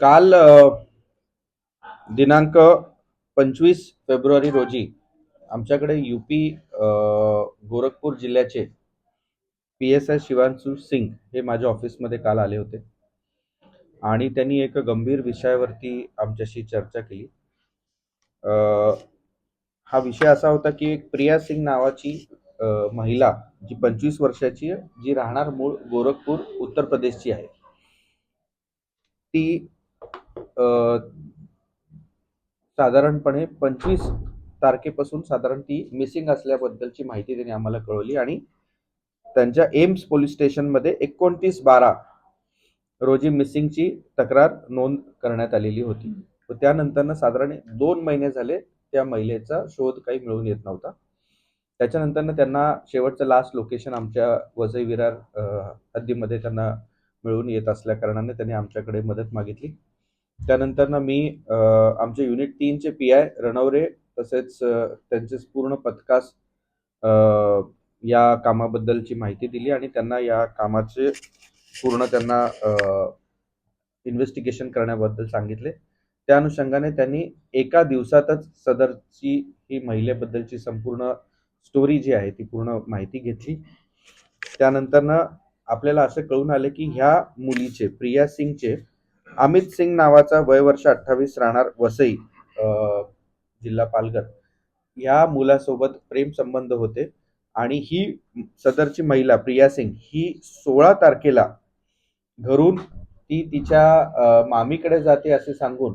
काल दिनांक 25 फेब्रुवारी रोजी आमच्याकडे यूपी गोरखपूर जिल्ह्याचे PSI शिवांशु सिंग हे माझ्या ऑफिसमध्ये काल आले होते आणि त्यांनी एक गंभीर विषयावरती आमच्याशी चर्चा केली. हा विषय असा होता की एक प्रिया सिंग नावाची महिला जी 25 वर्षाची आहे, जी राहणार मूळ गोरखपूर उत्तर प्रदेशची आहे. ती साधारणपणे 25 तारखेपासून साधारण ती मिसिंग असल्याबद्दलची माहिती त्यांनी आम्हाला कळवली आणि त्यांच्या एम्स पोलीस स्टेशनमध्ये 29/12 रोजी मिसिंगची तक्रार नोंद करण्यात आलेली होती. त्यानंतर साधारण 2 महिने झाले त्या महिलेचा शोध काही मिळून येत नव्हता. त्याच्यानंतर त्यांना शेवटचं लास्ट लोकेशन आमच्या वसई विरार हद्दीमध्ये त्यांना मिळून येत असल्या कारणाने त्यांनी आमच्याकडे मदत मागितली. त्यानंतर मी आमचे युनिट 3चे PI रणवरे तसेच त्यांचे पूर्ण पथकास या कामाबद्दलची माहिती दिली आणि त्यांना या कामाचे पूर्ण त्यांना इन्व्हेस्टिगेशन करण्याबद्दल सांगितले. त्या अनुषंगाने त्यांनी एका दिवसातच सदरची ही महिलेबद्दलची संपूर्ण स्टोरी जी आहे ती पूर्ण माहिती घेतली. त्यानंतर आपल्याला असं कळून आलं की ह्या मुलीचे प्रिया सिंगचे अमित सिंग नावाचा वयवर्ष 28 राहणार वसई जिल्हा पालघर या मुलासोबत प्रेम संबंध होते आणि ही सदरची महिला प्रिया सिंग ही 16 तारखेला घरून ती तिच्या मामीकडे जाते असे सांगून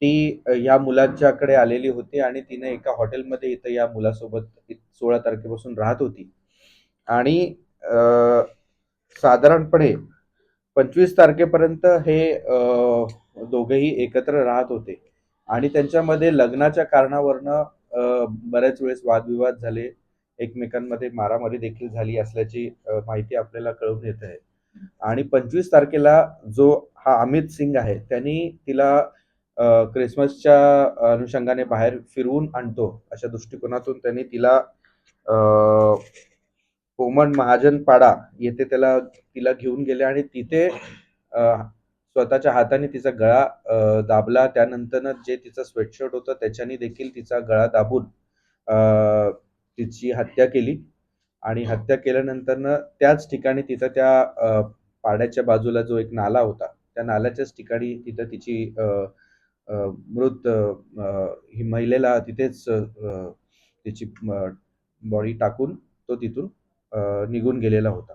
ती या मुलाच्याकडे आलेली होती आणि तिने एका हॉटेलमध्ये इथं या मुलासोबत 16 तारखेपासून राहत होती आणि साधारणपणे 25 तारखेपर्यंत हे दोघेही एकत्र राहत होते आणि त्यांच्यामध्ये लग्नाच्या कारणावरनं बऱ्याच वेळेस वादविवाद झाले, एकमेकांमध्ये मारामारी देखील झाली असल्याची माहिती आपल्याला कळून येत आहे. आणि 25 तारखेला जो हा अमित सिंग आहे त्यांनी तिला क्रिसमसच्या अनुषंगाने बाहेर फिरवून आणतो अशा दृष्टिकोनातून त्यांनी तिला कोमन महाजन पाडा येथे तिला घेऊन गेले आणि तिथे स्वतःच्या हाताने तिचा गळा दाबला. त्यानंतर जे तिचं स्वेटशर्ट होतं त्याच्याने देखील तिचा गळा दाबून तिची हत्या केली आणि हत्या केल्यानंतर त्याच ठिकाणी तिथं त्या पाड्याच्या बाजूला जो एक नाला होता त्या नाल्याच्याच ठिकाणी तिथं तिची मृत ही महिलेला तिथेच तिची बॉडी टाकून तो तिथून निघून गेलेला होता.